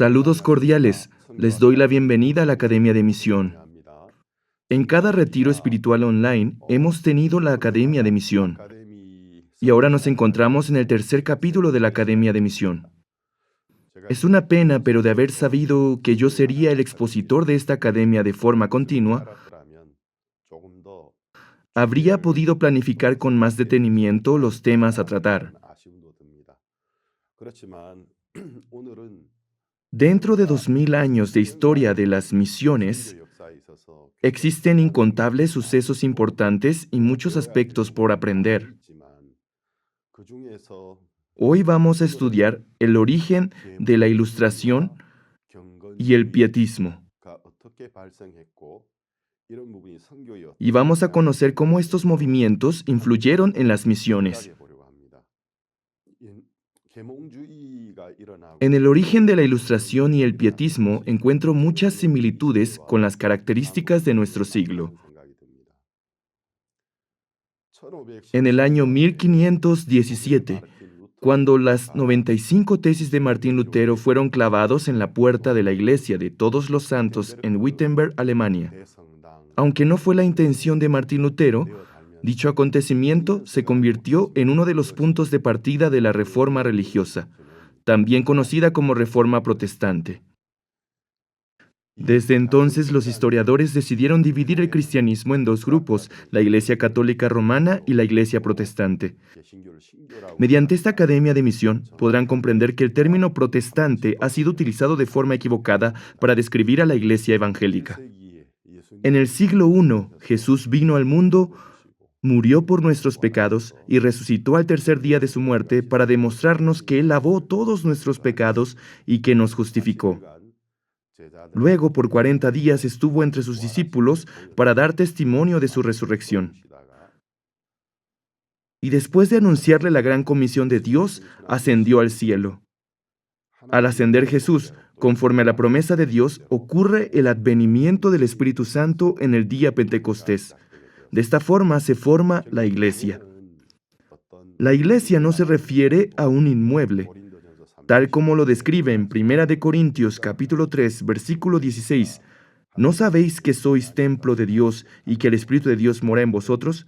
Saludos cordiales. Les doy la bienvenida a la Academia de Misión. En cada retiro espiritual online hemos tenido la Academia de Misión. Y ahora nos encontramos en el tercer capítulo de la Academia de Misión. Es una pena, pero de haber sabido que yo sería el expositor de esta academia de forma continua, habría podido planificar con más detenimiento los temas a tratar. Dentro de 2000 años de historia de las misiones, existen incontables sucesos importantes y muchos aspectos por aprender. Hoy vamos a estudiar el origen de la Ilustración y el pietismo. Y vamos a conocer cómo estos movimientos influyeron en las misiones. En el origen de la Ilustración y el pietismo encuentro muchas similitudes con las características de nuestro siglo. En el año 1517, cuando las 95 tesis de Martín Lutero fueron clavados en la puerta de la Iglesia de Todos los Santos en Wittenberg, Alemania. Aunque no fue la intención de Martín Lutero, dicho acontecimiento se convirtió en uno de los puntos de partida de la Reforma religiosa, también conocida como Reforma Protestante. Desde entonces, los historiadores decidieron dividir el cristianismo en dos grupos, la Iglesia Católica Romana y la Iglesia Protestante. Mediante esta academia de misión, podrán comprender que el término protestante ha sido utilizado de forma equivocada para describir a la Iglesia evangélica. En el siglo I, Jesús vino al mundo, murió por nuestros pecados y resucitó al tercer día de su muerte para demostrarnos que Él lavó todos nuestros pecados y que nos justificó. Luego, por 40 días estuvo entre sus discípulos para dar testimonio de su resurrección. Y después de anunciarle la gran comisión de Dios, ascendió al cielo. Al ascender Jesús, conforme a la promesa de Dios, ocurre el advenimiento del Espíritu Santo en el día Pentecostés. De esta forma se forma la Iglesia. La Iglesia no se refiere a un inmueble, tal como lo describe en 1 Corintios capítulo 3, versículo 16. ¿No sabéis que sois templo de Dios y que el Espíritu de Dios mora en vosotros?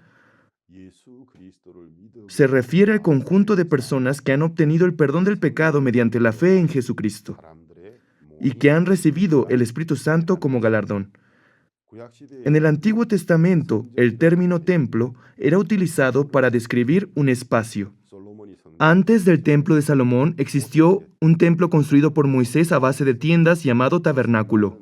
Se refiere al conjunto de personas que han obtenido el perdón del pecado mediante la fe en Jesucristo y que han recibido el Espíritu Santo como galardón. En el Antiguo Testamento, el término templo era utilizado para describir un espacio. Antes del templo de Salomón existió un templo construido por Moisés a base de tiendas llamado tabernáculo.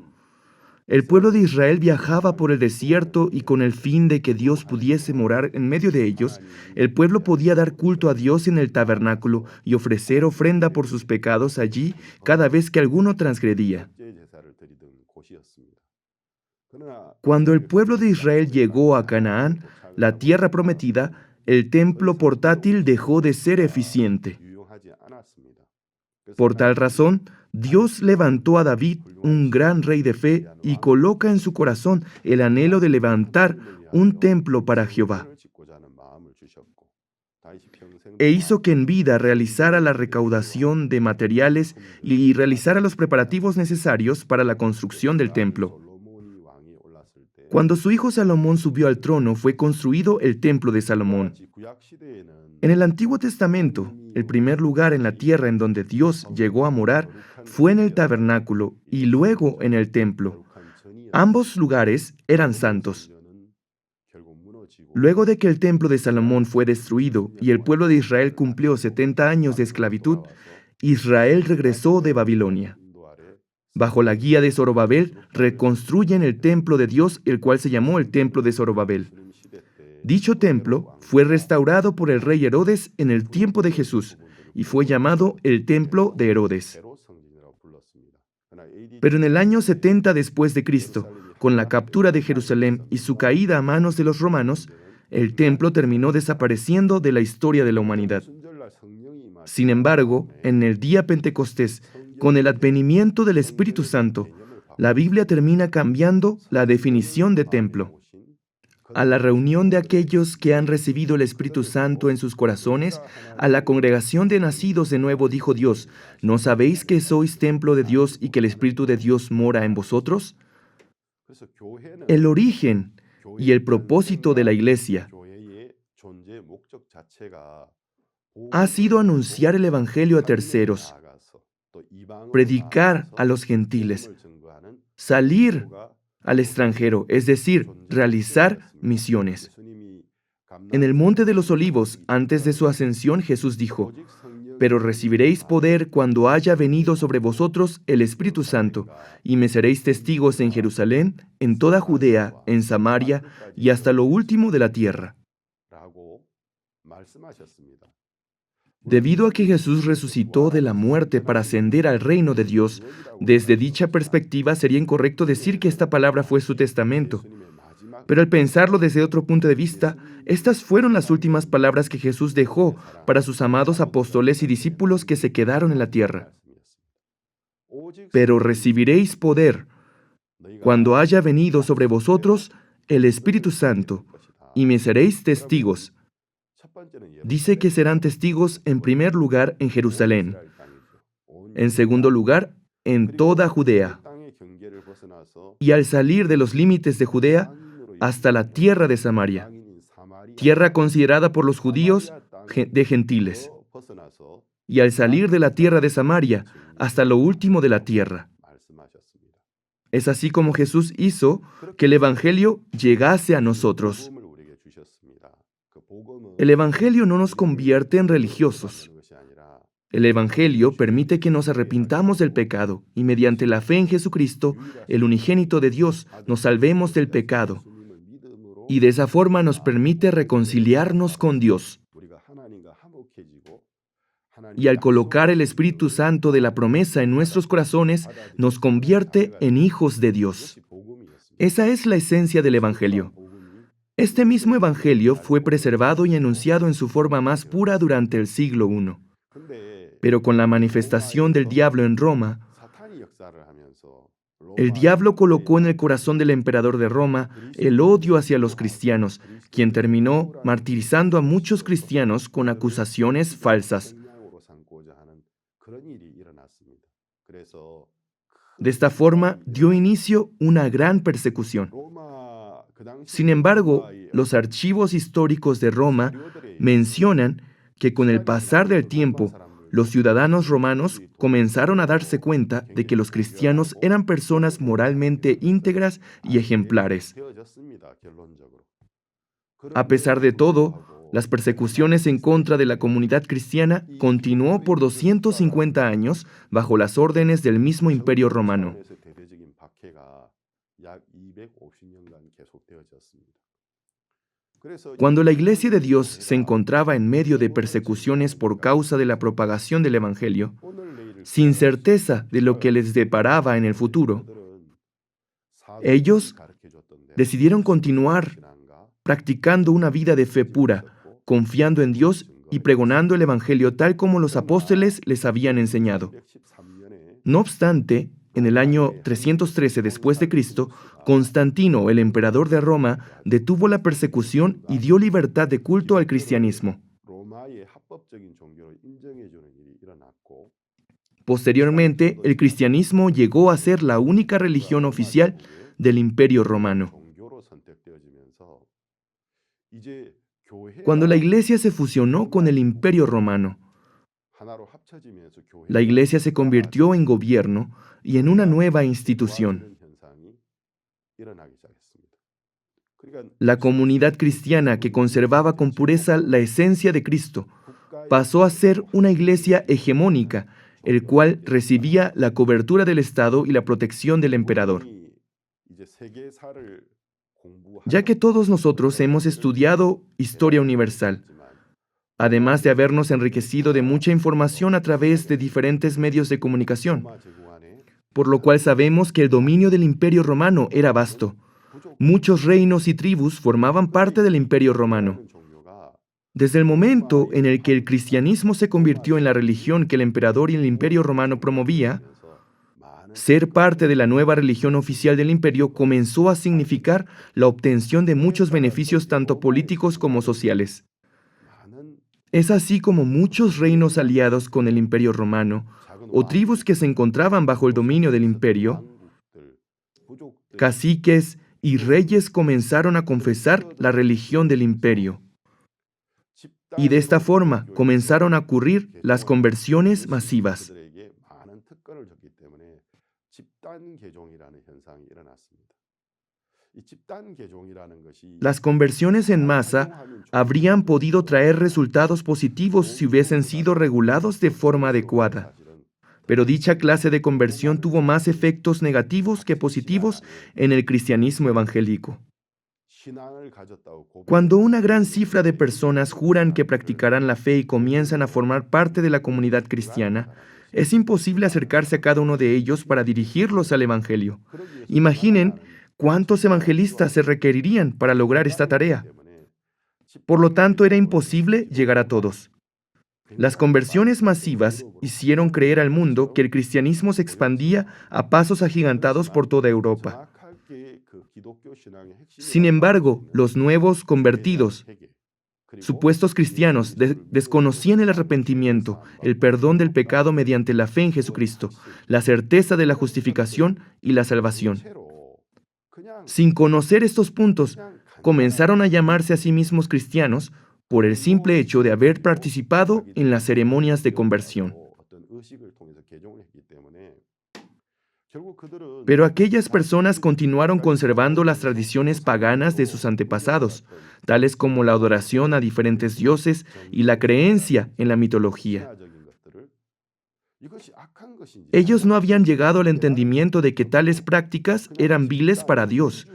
El pueblo de Israel viajaba por el desierto y con el fin de que Dios pudiese morar en medio de ellos, el pueblo podía dar culto a Dios en el tabernáculo y ofrecer ofrenda por sus pecados allí cada vez que alguno transgredía. Cuando el pueblo de Israel llegó a Canaán, la tierra prometida, el templo portátil dejó de ser eficiente. Por tal razón, Dios levantó a David, un gran rey de fe, y coloca en su corazón el anhelo de levantar un templo para Jehová. E hizo que en vida realizara la recaudación de materiales y realizara los preparativos necesarios para la construcción del templo. Cuando su hijo Salomón subió al trono, fue construido el templo de Salomón. En el Antiguo Testamento, el primer lugar en la tierra en donde Dios llegó a morar fue en el tabernáculo y luego en el templo. Ambos lugares eran santos. Luego de que el templo de Salomón fue destruido y el pueblo de Israel cumplió 70 años de esclavitud, Israel regresó de Babilonia. Bajo la guía de Zorobabel, reconstruyen el templo de Dios, el cual se llamó el templo de Zorobabel. Dicho templo fue restaurado por el rey Herodes en el tiempo de Jesús y fue llamado el templo de Herodes. Pero en el año 70 después de Cristo, con la captura de Jerusalén y su caída a manos de los romanos, el templo terminó desapareciendo de la historia de la humanidad. Sin embargo, en el día Pentecostés, con el advenimiento del Espíritu Santo, la Biblia termina cambiando la definición de templo. a la reunión de aquellos que han recibido el Espíritu Santo en sus corazones, a la congregación de nacidos de nuevo, dijo Dios: ¿No sabéis que sois templo de Dios y que el Espíritu de Dios mora en vosotros? El origen y el propósito de la Iglesia ha sido anunciar el Evangelio a terceros, predicar a los gentiles, salir al extranjero, es decir, realizar misiones. En el Monte de los Olivos, antes de su ascensión, Jesús dijo: pero recibiréis poder cuando haya venido sobre vosotros el Espíritu Santo, y me seréis testigos en Jerusalén, en toda Judea, en Samaria y hasta lo último de la tierra. Debido a que Jesús resucitó de la muerte para ascender al reino de Dios, desde dicha perspectiva sería incorrecto decir que esta palabra fue su testamento. Pero al pensarlo desde otro punto de vista, estas fueron las últimas palabras que Jesús dejó para sus amados apóstoles y discípulos que se quedaron en la tierra. Pero recibiréis poder cuando haya venido sobre vosotros el Espíritu Santo, y me seréis testigos. Dice que serán testigos en primer lugar en Jerusalén, en segundo lugar en toda Judea, y al salir de los límites de Judea hasta la tierra de Samaria, tierra considerada por los judíos de gentiles, y al salir de la tierra de Samaria hasta lo último de la tierra. Es así como Jesús hizo que el Evangelio llegase a nosotros. El Evangelio no nos convierte en religiosos. El Evangelio permite que nos arrepintamos del pecado y mediante la fe en Jesucristo, el unigénito de Dios, nos salvemos del pecado. Y de esa forma nos permite reconciliarnos con Dios. Y al colocar el Espíritu Santo de la promesa en nuestros corazones, nos convierte en hijos de Dios. Esa es la esencia del Evangelio. Este mismo Evangelio fue preservado y enunciado en su forma más pura durante el siglo I. Pero con la manifestación del diablo en Roma, el diablo colocó en el corazón del emperador de Roma el odio hacia los cristianos, quien terminó martirizando a muchos cristianos con acusaciones falsas. De esta forma, dio inicio una gran persecución. Sin embargo, los archivos históricos de Roma mencionan que con el pasar del tiempo, los ciudadanos romanos comenzaron a darse cuenta de que los cristianos eran personas moralmente íntegras y ejemplares. A pesar de todo, las persecuciones en contra de la comunidad cristiana continuó por 250 años bajo las órdenes del mismo Imperio Romano. Cuando la Iglesia de Dios se encontraba en medio de persecuciones por causa de la propagación del Evangelio, sin certeza de lo que les deparaba en el futuro, ellos decidieron continuar practicando una vida de fe pura, confiando en Dios y pregonando el Evangelio tal como los apóstoles les habían enseñado. No obstante, en el año 313 después de Cristo, Constantino, el emperador de Roma, detuvo la persecución y dio libertad de culto al cristianismo. Posteriormente, el cristianismo llegó a ser la única religión oficial del Imperio Romano. Cuando la Iglesia se fusionó con el Imperio Romano, la Iglesia se convirtió en gobierno y en una nueva institución. La comunidad cristiana que conservaba con pureza la esencia de Cristo pasó a ser una iglesia hegemónica, el cual recibía la cobertura del Estado y la protección del emperador. Ya que todos nosotros hemos estudiado historia universal, además de habernos enriquecido de mucha información a través de diferentes medios de comunicación, por lo cual sabemos que el dominio del Imperio Romano era vasto. Muchos reinos y tribus formaban parte del Imperio Romano. Desde el momento en el que el cristianismo se convirtió en la religión que el emperador y el Imperio Romano promovía, Ser parte de la nueva religión oficial del imperio comenzó a significar la obtención de muchos beneficios tanto políticos como sociales. Es así como muchos reinos aliados con el imperio romano, o tribus que se encontraban bajo el dominio del imperio, caciques y reyes comenzaron a confesar la religión del imperio. Y de esta forma comenzaron a ocurrir las conversiones masivas. Las conversiones en masa habrían podido traer resultados positivos si hubiesen sido regulados de forma adecuada. Pero dicha clase de conversión tuvo más efectos negativos que positivos en el cristianismo evangélico. Cuando una gran cifra de personas juran que practicarán la fe y comienzan a formar parte de la comunidad cristiana, es imposible acercarse a cada uno de ellos para dirigirlos al Evangelio. Imaginen cuántos evangelistas se requerirían para lograr esta tarea. Por lo tanto, era imposible llegar a todos. Las conversiones masivas hicieron creer al mundo que el cristianismo se expandía a pasos agigantados por toda Europa. Sin embargo, los nuevos convertidos, supuestos cristianos, desconocían el arrepentimiento, el perdón del pecado mediante la fe en Jesucristo, la certeza de la justificación y la salvación. Sin conocer estos puntos, comenzaron a llamarse a sí mismos cristianos por el simple hecho de haber participado en las ceremonias de conversión. Pero aquellas personas continuaron conservando las tradiciones paganas de sus antepasados, tales como la adoración a diferentes dioses y la creencia en la mitología. Ellos no habían llegado al entendimiento de que tales prácticas eran viles para Dios.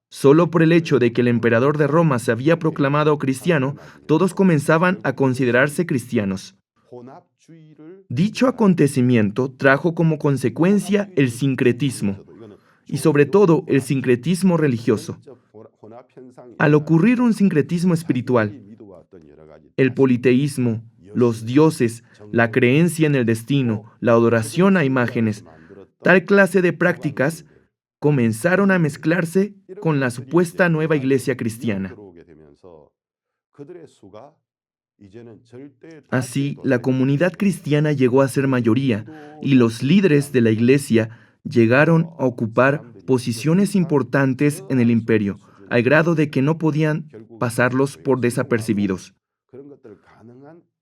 Solo por el hecho de que el emperador de Roma se había proclamado cristiano, todos comenzaban a considerarse cristianos. Dicho acontecimiento trajo como consecuencia el sincretismo, y sobre todo el sincretismo religioso. Al ocurrir un sincretismo espiritual, el politeísmo, los dioses, la creencia en el destino, la adoración a imágenes, tal clase de prácticas comenzaron a mezclarse con la supuesta nueva iglesia cristiana. Así, la comunidad cristiana llegó a ser mayoría y los líderes de la iglesia llegaron a ocupar posiciones importantes en el imperio, al grado de que no podían pasarlos por desapercibidos.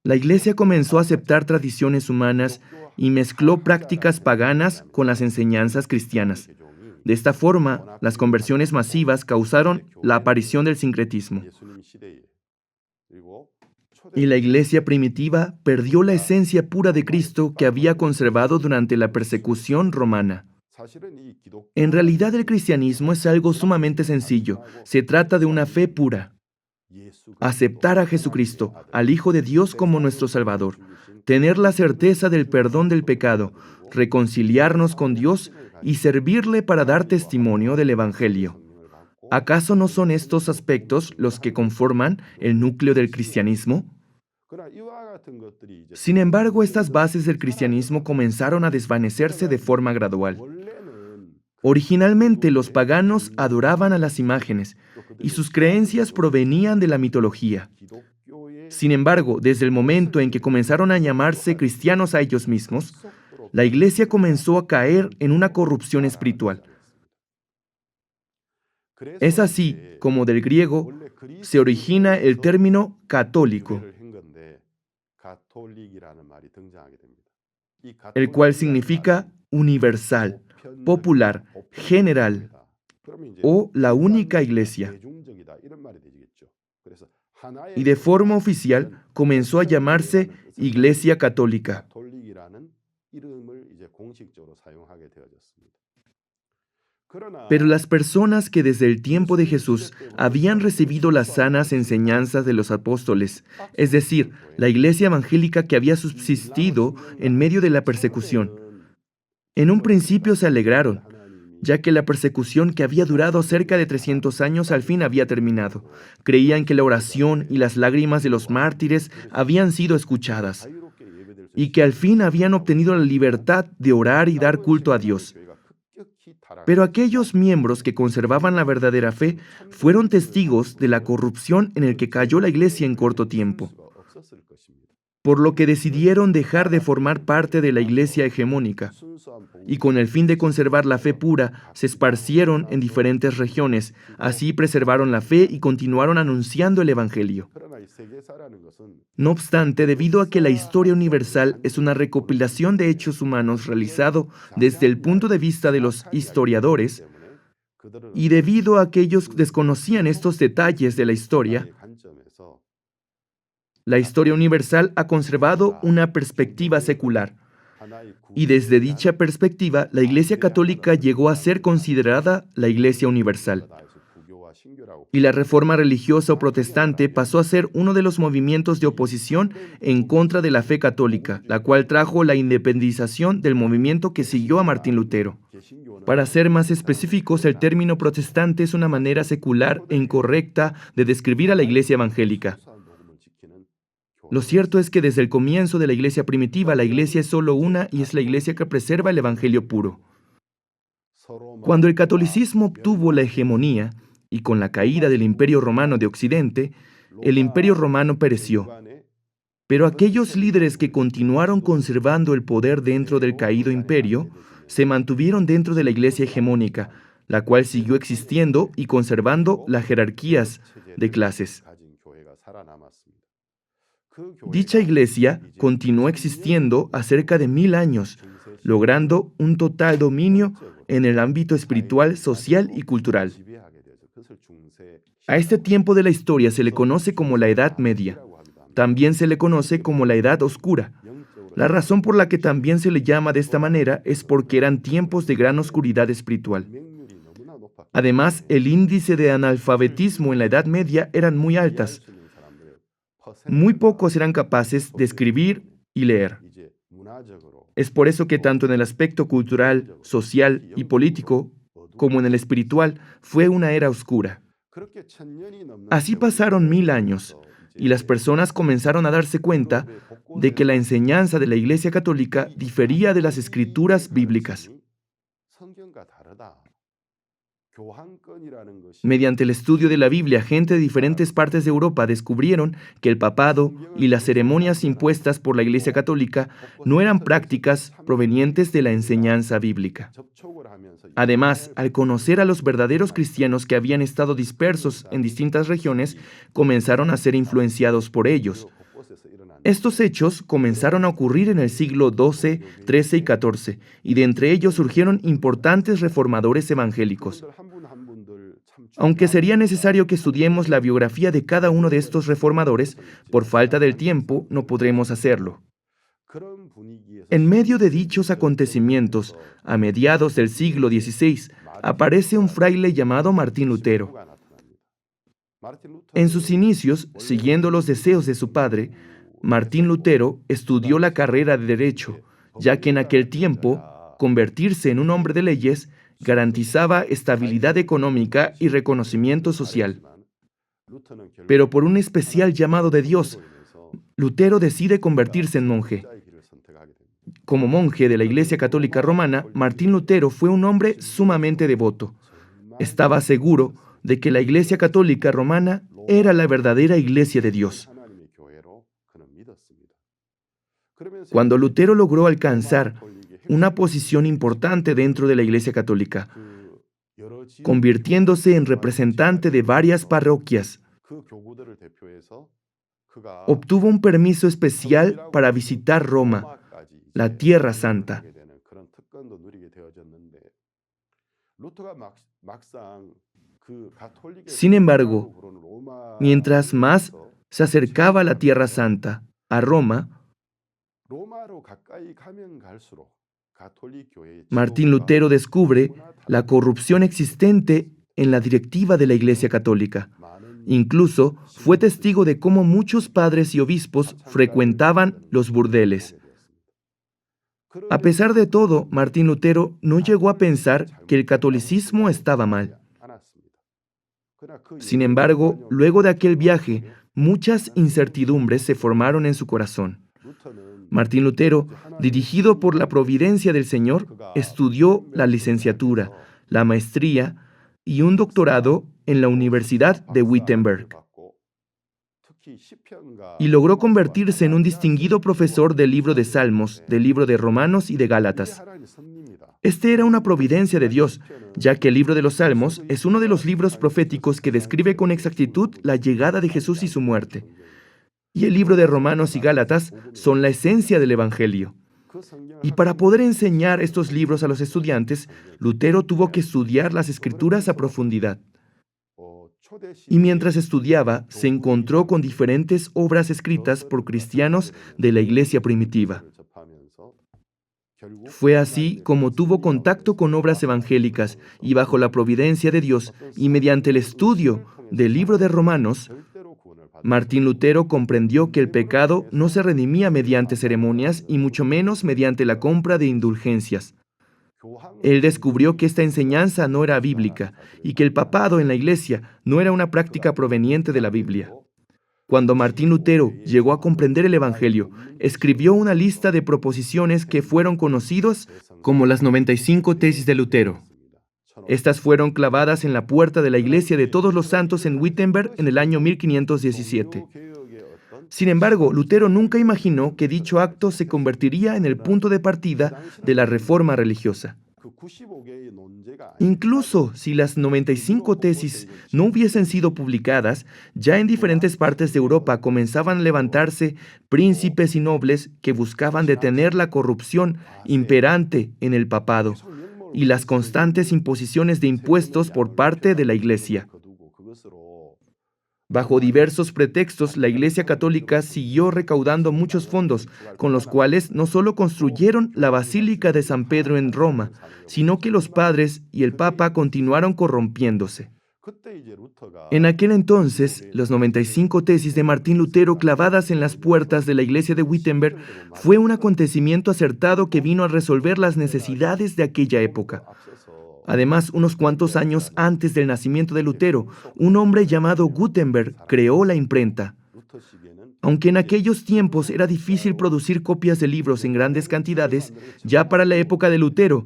La iglesia comenzó a aceptar tradiciones humanas y mezcló prácticas paganas con las enseñanzas cristianas. De esta forma, las conversiones masivas causaron la aparición del sincretismo. Y la iglesia primitiva perdió la esencia pura de Cristo que había conservado durante la persecución romana. En realidad, el cristianismo es algo sumamente sencillo. Se trata de una fe pura. Aceptar a Jesucristo, al Hijo de Dios como nuestro Salvador, tener la certeza del perdón del pecado, reconciliarnos con Dios y servirle para dar testimonio del Evangelio. ¿Acaso no son estos aspectos los que conforman el núcleo del cristianismo? Sin embargo, estas bases del cristianismo comenzaron a desvanecerse de forma gradual. Originalmente, los paganos adoraban a las imágenes y sus creencias provenían de la mitología. Sin embargo, desde el momento en que comenzaron a llamarse cristianos a ellos mismos, la iglesia comenzó a caer en una corrupción espiritual. Es así como del griego se origina el término católico, el cual significa universal, popular, general o la única iglesia. Y de forma oficial comenzó a llamarse Iglesia Católica. Pero las personas que desde el tiempo de Jesús habían recibido las sanas enseñanzas de los apóstoles, es decir, la iglesia evangélica que había subsistido en medio de la persecución, en un principio se alegraron, ya que la persecución que había durado cerca de 300 años al fin había terminado. Creían que la oración y las lágrimas de los mártires habían sido escuchadas. y que al fin habían obtenido la libertad de orar y dar culto a Dios. Pero aquellos miembros que conservaban la verdadera fe fueron testigos de la corrupción en el que cayó la iglesia en corto tiempo, por lo que decidieron dejar de formar parte de la iglesia hegemónica, y con el fin de conservar la fe pura, se esparcieron en diferentes regiones. Así preservaron la fe y continuaron anunciando el Evangelio. No obstante, debido a que la historia universal es una recopilación de hechos humanos realizado desde el punto de vista de los historiadores, y debido a que ellos desconocían estos detalles de la historia universal ha conservado una perspectiva secular. Y desde dicha perspectiva, la Iglesia Católica llegó a ser considerada la Iglesia Universal. Y la reforma religiosa o protestante pasó a ser uno de los movimientos de oposición en contra de la fe católica, la cual trajo la independización del movimiento que siguió a Martín Lutero. Para ser más específicos, el término protestante es una manera secular e incorrecta de describir a la Iglesia evangélica. Lo cierto es que desde el comienzo de la iglesia primitiva, la iglesia es solo una y es la iglesia que preserva el evangelio puro. Cuando el catolicismo obtuvo la hegemonía, y con la caída del Imperio Romano de Occidente, el Imperio Romano pereció. Pero aquellos líderes que continuaron conservando el poder dentro del caído imperio, se mantuvieron dentro de la iglesia hegemónica, la cual siguió existiendo y conservando las jerarquías de clases. Dicha iglesia continuó existiendo a cerca de 1000 años, logrando un total dominio en el ámbito espiritual, social y cultural. A este tiempo de la historia se le conoce como la Edad Media. También se le conoce como la Edad Oscura. La razón por la que también se le llama de esta manera es porque eran tiempos de gran oscuridad espiritual. Además, el índice de analfabetismo en la Edad Media eran muy altas. Muy pocos eran capaces de escribir y leer. Es por eso que tanto en el aspecto cultural, social y político, como en el espiritual, fue una era oscura. Así pasaron 1000 años, y las personas comenzaron a darse cuenta de que la enseñanza de la Iglesia Católica difería de las escrituras bíblicas. Mediante el estudio de la Biblia, gente de diferentes partes de Europa descubrieron que el papado y las ceremonias impuestas por la Iglesia Católica no eran prácticas provenientes de la enseñanza bíblica. Además, al conocer a los verdaderos cristianos que habían estado dispersos en distintas regiones, comenzaron a ser influenciados por ellos. Estos hechos comenzaron a ocurrir en el siglo XII, XIII y XIV, y de entre ellos surgieron importantes reformadores evangélicos. Aunque sería necesario que estudiemos la biografía de cada uno de estos reformadores, por falta del tiempo no podremos hacerlo. En medio de dichos acontecimientos, a mediados del siglo XVI, aparece un fraile llamado Martín Lutero. En sus inicios, siguiendo los deseos de su padre, Martín Lutero estudió la carrera de Derecho, ya que en aquel tiempo, convertirse en un hombre de leyes garantizaba estabilidad económica y reconocimiento social. Pero por un especial llamado de Dios, Lutero decide convertirse en monje. Como monje de la Iglesia Católica Romana, Martín Lutero fue un hombre sumamente devoto. Estaba seguro de que la Iglesia Católica Romana era la verdadera Iglesia de Dios. Cuando Lutero logró alcanzar una posición importante dentro de la Iglesia Católica, convirtiéndose en representante de varias parroquias, obtuvo un permiso especial para visitar Roma, la Tierra Santa. Sin embargo, mientras más se acercaba a la Tierra Santa, a Roma, Martín Lutero descubre la corrupción existente en la directiva de la Iglesia Católica. Incluso fue testigo de cómo muchos padres y obispos frecuentaban los burdeles. A pesar de todo, Martín Lutero no llegó a pensar que el catolicismo estaba mal. Sin embargo, luego de aquel viaje, muchas incertidumbres se formaron en su corazón. Martín Lutero, dirigido por la providencia del Señor, estudió la licenciatura, la maestría y un doctorado en la Universidad de Wittenberg, y logró convertirse en un distinguido profesor del libro de Salmos, del libro de Romanos y de Gálatas. Este era una providencia de Dios, ya que el libro de los Salmos es uno de los libros proféticos que describe con exactitud la llegada de Jesús y su muerte. Y el libro de Romanos y Gálatas son la esencia del Evangelio. Y para poder enseñar estos libros a los estudiantes, Lutero tuvo que estudiar las Escrituras a profundidad. Y mientras estudiaba, se encontró con diferentes obras escritas por cristianos de la iglesia primitiva. Fue así como tuvo contacto con obras evangélicas y bajo la providencia de Dios y mediante el estudio del libro de Romanos, Martín Lutero comprendió que el pecado no se redimía mediante ceremonias y mucho menos mediante la compra de indulgencias. Él descubrió que esta enseñanza no era bíblica y que el papado en la iglesia no era una práctica proveniente de la Biblia. Cuando Martín Lutero llegó a comprender el Evangelio, escribió una lista de proposiciones que fueron conocidas como las 95 tesis de Lutero. Estas fueron clavadas en la puerta de la Iglesia de Todos los Santos en Wittenberg en el año 1517. Sin embargo, Lutero nunca imaginó que dicho acto se convertiría en el punto de partida de la reforma religiosa. Incluso si las 95 tesis no hubiesen sido publicadas, ya en diferentes partes de Europa comenzaban a levantarse príncipes y nobles que buscaban detener la corrupción imperante en el papado y las constantes imposiciones de impuestos por parte de la Iglesia. Bajo diversos pretextos, la Iglesia Católica siguió recaudando muchos fondos, con los cuales no solo construyeron la Basílica de San Pedro en Roma, sino que los padres y el Papa continuaron corrompiéndose. En aquel entonces, las 95 tesis de Martín Lutero clavadas en las puertas de la iglesia de Wittenberg fue un acontecimiento acertado que vino a resolver las necesidades de aquella época. Además, unos cuantos años antes del nacimiento de Lutero, un hombre llamado Gutenberg creó la imprenta. Aunque en aquellos tiempos era difícil producir copias de libros en grandes cantidades, ya para la época de Lutero,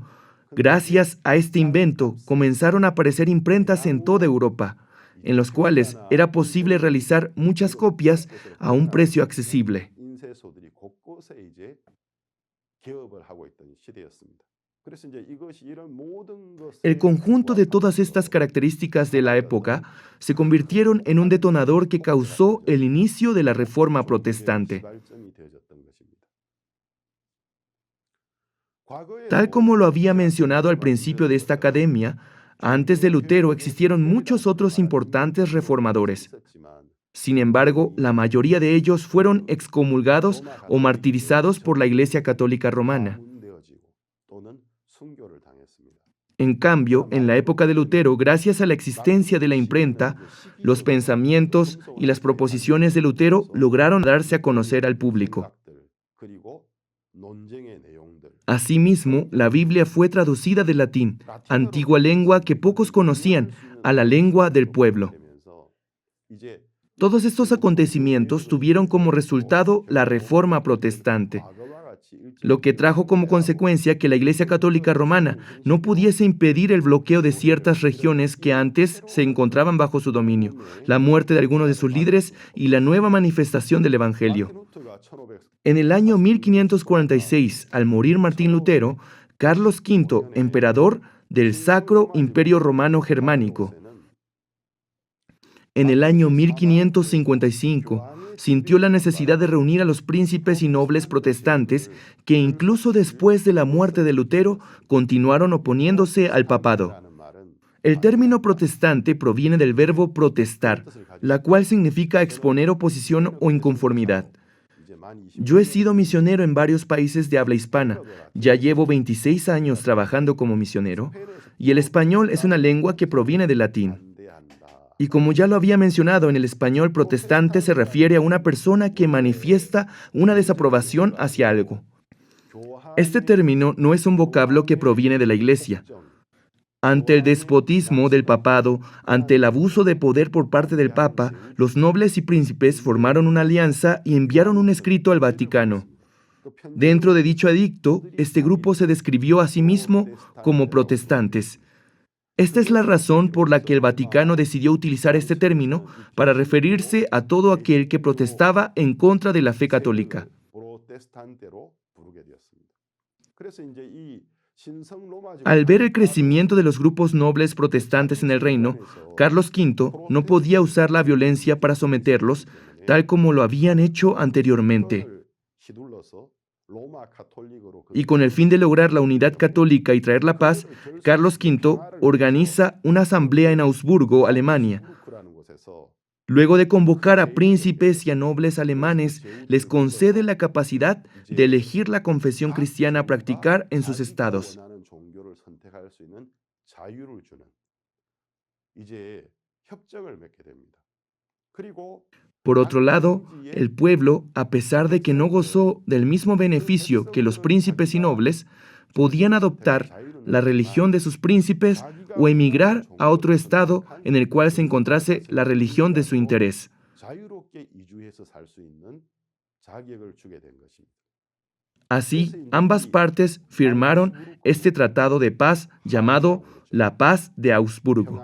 gracias a este invento, comenzaron a aparecer imprentas en toda Europa, en los cuales era posible realizar muchas copias a un precio accesible. El conjunto de todas estas características de la época se convirtieron en un detonador que causó el inicio de la Reforma Protestante. Tal como lo había mencionado al principio de esta academia, antes de Lutero existieron muchos otros importantes reformadores. Sin embargo, la mayoría de ellos fueron excomulgados o martirizados por la Iglesia Católica Romana. En cambio, en la época de Lutero, gracias a la existencia de la imprenta, los pensamientos y las proposiciones de Lutero lograron darse a conocer al público. Asimismo, la Biblia fue traducida del latín, antigua lengua que pocos conocían, a la lengua del pueblo. Todos estos acontecimientos tuvieron como resultado la Reforma Protestante, lo que trajo como consecuencia que la Iglesia Católica Romana no pudiese impedir el bloqueo de ciertas regiones que antes se encontraban bajo su dominio, la muerte de algunos de sus líderes y la nueva manifestación del Evangelio. En el año 1546, al morir Martín Lutero, Carlos V, emperador del Sacro Imperio Romano Germánico, en el año 1555, sintió la necesidad de reunir a los príncipes y nobles protestantes que incluso después de la muerte de Lutero continuaron oponiéndose al papado. El término protestante proviene del verbo protestar, la cual significa exponer oposición o inconformidad. Yo he sido misionero en varios países de habla hispana. Ya llevo 26 años trabajando como misionero, y el español es una lengua que proviene del latín. Y como ya lo había mencionado, en el español protestante se refiere a una persona que manifiesta una desaprobación hacia algo. Este término no es un vocablo que proviene de la Iglesia. Ante el despotismo del papado, ante el abuso de poder por parte del Papa, los nobles y príncipes formaron una alianza y enviaron un escrito al Vaticano. Dentro de dicho edicto, este grupo se describió a sí mismo como protestantes. Esta es la razón por la que el Vaticano decidió utilizar este término para referirse a todo aquel que protestaba en contra de la fe católica. Al ver el crecimiento de los grupos nobles protestantes en el reino, Carlos V no podía usar la violencia para someterlos, tal como lo habían hecho anteriormente. Y con el fin de lograr la unidad católica y traer la paz, Carlos V organiza una asamblea en Augsburgo, Alemania. Luego de convocar a príncipes y a nobles alemanes, les concede la capacidad de elegir la confesión cristiana a practicar en sus estados. Por otro lado, el pueblo, a pesar de que no gozó del mismo beneficio que los príncipes y nobles, podían adoptar la religión de sus príncipes o emigrar a otro estado en el cual se encontrase la religión de su interés. Así, ambas partes firmaron este tratado de paz llamado la Paz de Augsburgo.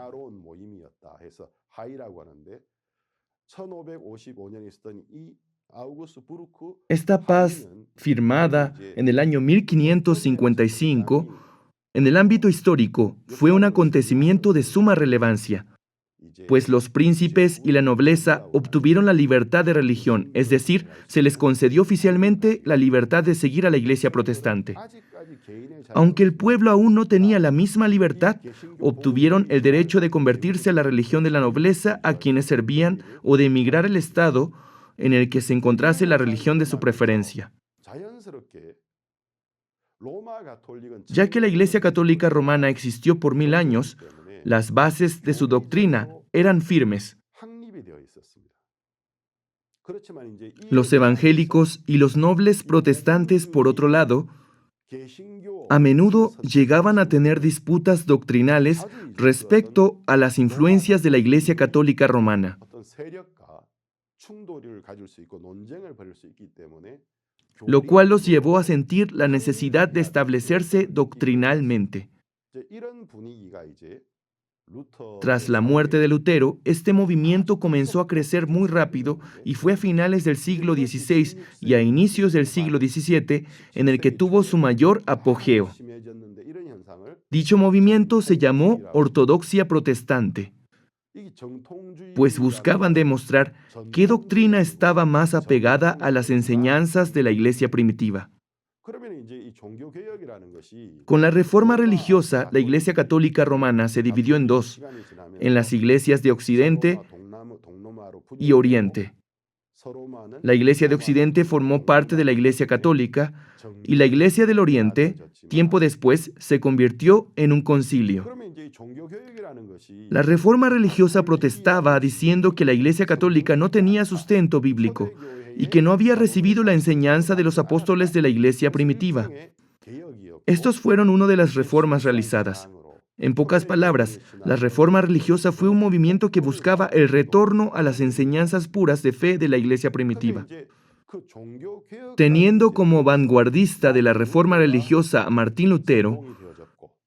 Esta paz, firmada en el año 1555, en el ámbito histórico, fue un acontecimiento de suma relevancia, pues los príncipes y la nobleza obtuvieron la libertad de religión, es decir, se les concedió oficialmente la libertad de seguir a la Iglesia protestante. Aunque el pueblo aún no tenía la misma libertad, obtuvieron el derecho de convertirse a la religión de la nobleza a quienes servían o de emigrar al estado en el que se encontrase la religión de su preferencia. Ya que la Iglesia Católica Romana existió por 1000 años, las bases de su doctrina eran firmes. Los evangélicos y los nobles protestantes, por otro lado, a menudo llegaban a tener disputas doctrinales respecto a las influencias de la Iglesia Católica Romana, lo cual los llevó a sentir la necesidad de establecerse doctrinalmente. Tras la muerte de Lutero, este movimiento comenzó a crecer muy rápido y fue a finales del siglo XVI y a inicios del siglo XVII en el que tuvo su mayor apogeo. Dicho movimiento se llamó ortodoxia protestante, pues buscaban demostrar qué doctrina estaba más apegada a las enseñanzas de la Iglesia primitiva. Con la reforma religiosa, la Iglesia Católica Romana se dividió en dos, en las iglesias de Occidente y Oriente. La Iglesia de Occidente formó parte de la Iglesia Católica y la Iglesia del Oriente, tiempo después, se convirtió en un concilio. La reforma religiosa protestaba diciendo que la Iglesia Católica no tenía sustento bíblico y que no había recibido la enseñanza de los apóstoles de la Iglesia primitiva. Estos fueron una de las reformas realizadas. En pocas palabras, la reforma religiosa fue un movimiento que buscaba el retorno a las enseñanzas puras de fe de la Iglesia primitiva. Teniendo como vanguardista de la reforma religiosa a Martín Lutero,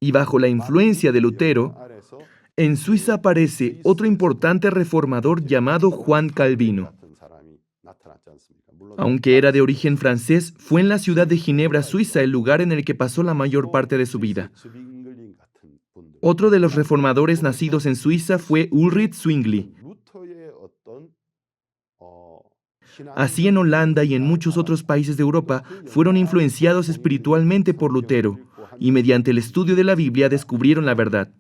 y bajo la influencia de Lutero, en Suiza aparece otro importante reformador llamado Juan Calvino. Aunque era de origen francés, fue en la ciudad de Ginebra, Suiza, el lugar en el que pasó la mayor parte de su vida. Otro de los reformadores nacidos en Suiza fue Ulrich Zwingli. Así en Holanda y en muchos otros países de Europa fueron influenciados espiritualmente por Lutero y mediante el estudio de la Biblia descubrieron la verdad.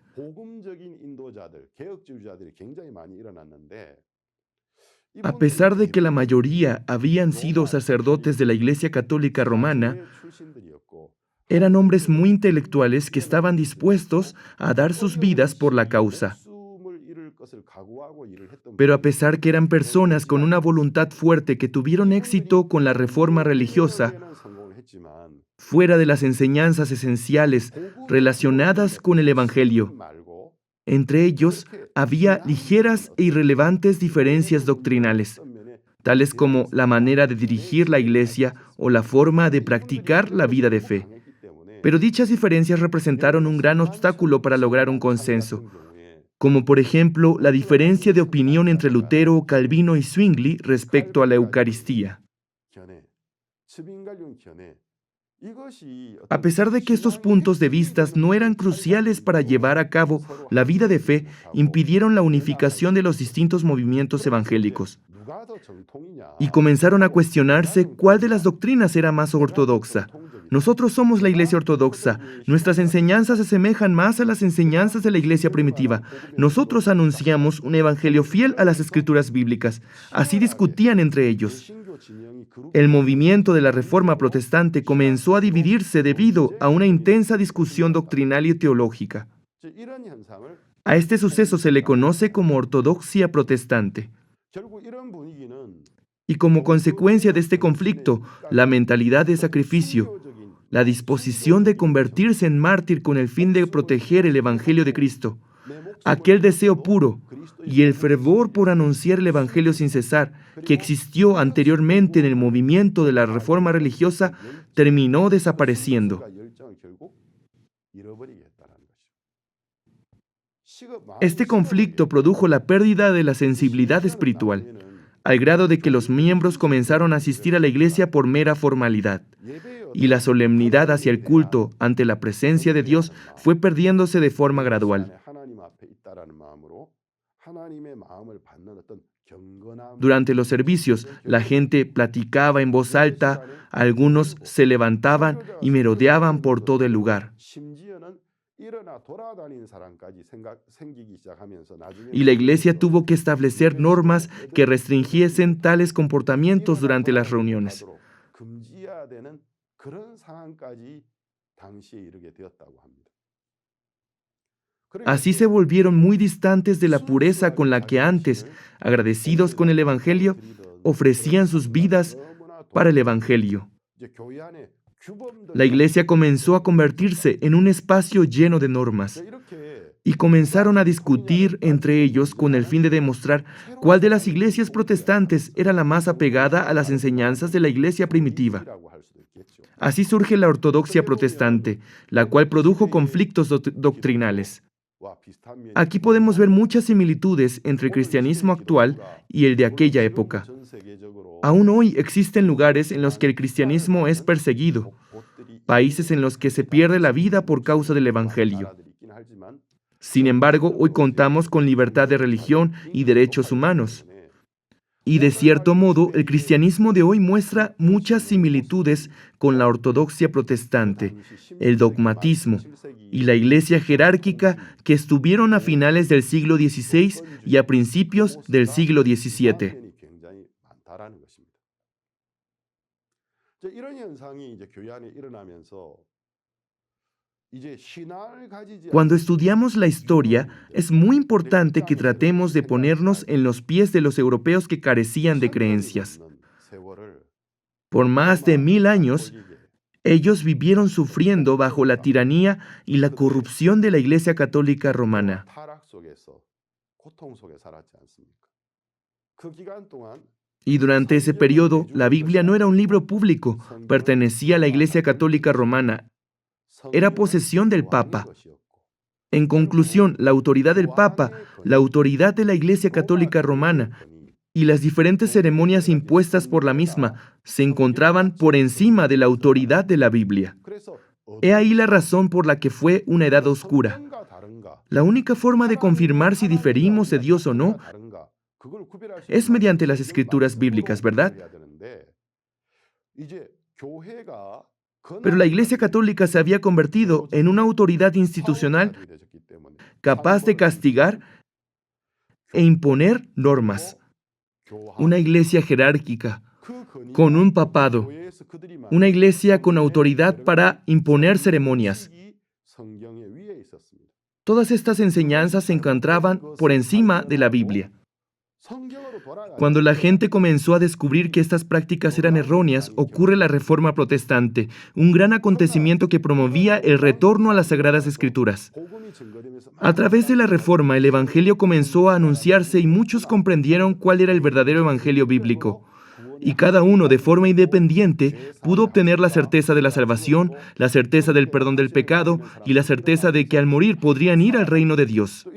A pesar de que la mayoría habían sido sacerdotes de la Iglesia Católica Romana, eran hombres muy intelectuales que estaban dispuestos a dar sus vidas por la causa. Pero a pesar que eran personas con una voluntad fuerte que tuvieron éxito con la reforma religiosa, fuera de las enseñanzas esenciales relacionadas con el Evangelio. Entre ellos, había ligeras e irrelevantes diferencias doctrinales, tales como la manera de dirigir la iglesia o la forma de practicar la vida de fe. Pero dichas diferencias representaron un gran obstáculo para lograr un consenso, como por ejemplo la diferencia de opinión entre Lutero, Calvino y Zwingli respecto a la Eucaristía. A pesar de que estos puntos de vista no eran cruciales para llevar a cabo la vida de fe, impidieron la unificación de los distintos movimientos evangélicos. Y comenzaron a cuestionarse cuál de las doctrinas era más ortodoxa. Nosotros somos la Iglesia ortodoxa. Nuestras enseñanzas se asemejan más a las enseñanzas de la Iglesia primitiva. Nosotros anunciamos un evangelio fiel a las escrituras bíblicas. Así discutían entre ellos. El movimiento de la Reforma Protestante comenzó a dividirse debido a una intensa discusión doctrinal y teológica. A este suceso se le conoce como ortodoxia protestante. Y como consecuencia de este conflicto, la mentalidad de sacrificio, la disposición de convertirse en mártir con el fin de proteger el Evangelio de Cristo, aquel deseo puro y el fervor por anunciar el Evangelio sin cesar que existió anteriormente en el movimiento de la reforma religiosa, terminó desapareciendo. Este conflicto produjo la pérdida de la sensibilidad espiritual, al grado de que los miembros comenzaron a asistir a la iglesia por mera formalidad, y la solemnidad hacia el culto ante la presencia de Dios fue perdiéndose de forma gradual. Durante los servicios, la gente platicaba en voz alta, algunos se levantaban y merodeaban por todo el lugar. Y la iglesia tuvo que establecer normas que restringiesen tales comportamientos durante las reuniones. Así se volvieron muy distantes de la pureza con la que antes, agradecidos con el Evangelio, ofrecían sus vidas para el Evangelio. La iglesia comenzó a convertirse en un espacio lleno de normas y comenzaron a discutir entre ellos con el fin de demostrar cuál de las iglesias protestantes era la más apegada a las enseñanzas de la iglesia primitiva. Así surge la ortodoxia protestante, la cual produjo conflictos doctrinales. Aquí podemos ver muchas similitudes entre el cristianismo actual y el de aquella época. Aún hoy existen lugares en los que el cristianismo es perseguido, países en los que se pierde la vida por causa del Evangelio. Sin embargo, hoy contamos con libertad de religión y derechos humanos. Y de cierto modo, el cristianismo de hoy muestra muchas similitudes con la ortodoxia protestante, el dogmatismo y la iglesia jerárquica que estuvieron a finales del siglo XVI y a principios del siglo XVII. Cuando estudiamos la historia, es muy importante que tratemos de ponernos en los pies de los europeos que carecían de creencias. Por más de 1000 años, ellos vivieron sufriendo bajo la tiranía y la corrupción de la Iglesia Católica Romana. Y durante ese periodo, la Biblia no era un libro público, pertenecía a la Iglesia Católica Romana. Era posesión del Papa. En conclusión, la autoridad del Papa, la autoridad de la Iglesia Católica Romana y las diferentes ceremonias impuestas por la misma se encontraban por encima de la autoridad de la Biblia. He ahí la razón por la que fue una edad oscura. La única forma de confirmar si diferimos de Dios o no es mediante las escrituras bíblicas, ¿verdad? Pero la Iglesia Católica se había convertido en una autoridad institucional capaz de castigar e imponer normas. Una iglesia jerárquica, con un papado. Una iglesia con autoridad para imponer ceremonias. Todas estas enseñanzas se encontraban por encima de la Biblia. Cuando la gente comenzó a descubrir que estas prácticas eran erróneas, ocurre la Reforma Protestante, un gran acontecimiento que promovía el retorno a las Sagradas Escrituras. A través de la Reforma, el Evangelio comenzó a anunciarse y muchos comprendieron cuál era el verdadero Evangelio bíblico. Y cada uno, de forma independiente, pudo obtener la certeza de la salvación, la certeza del perdón del pecado y la certeza de que al morir podrían ir al reino de Dios.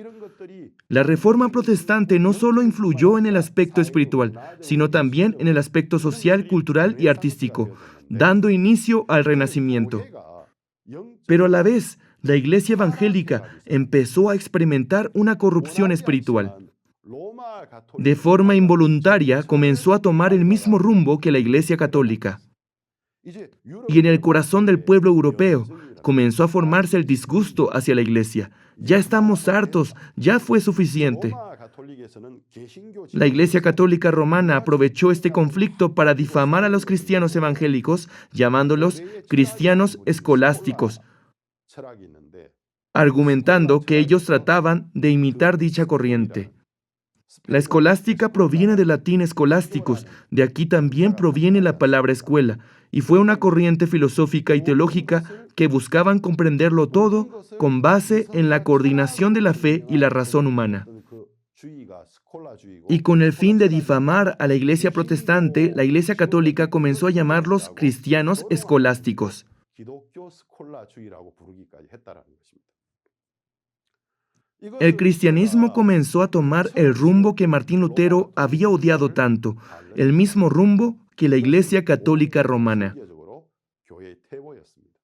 La Reforma Protestante no solo influyó en el aspecto espiritual, sino también en el aspecto social, cultural y artístico, dando inicio al Renacimiento. Pero a la vez, la Iglesia evangélica empezó a experimentar una corrupción espiritual. De forma involuntaria, comenzó a tomar el mismo rumbo que la Iglesia católica. Y en el corazón del pueblo europeo comenzó a formarse el disgusto hacia la Iglesia. Ya estamos hartos, ya fue suficiente. La Iglesia Católica Romana aprovechó este conflicto para difamar a los cristianos evangélicos, llamándolos cristianos escolásticos, argumentando que ellos trataban de imitar dicha corriente. La escolástica proviene del latín escolásticos, de aquí también proviene la palabra escuela, y fue una corriente filosófica y teológica que buscaban comprenderlo todo con base en la coordinación de la fe y la razón humana. Y con el fin de difamar a la Iglesia protestante, la Iglesia católica comenzó a llamarlos cristianos escolásticos. El cristianismo comenzó a tomar el rumbo que Martín Lutero había odiado tanto, el mismo rumbo que la Iglesia Católica Romana.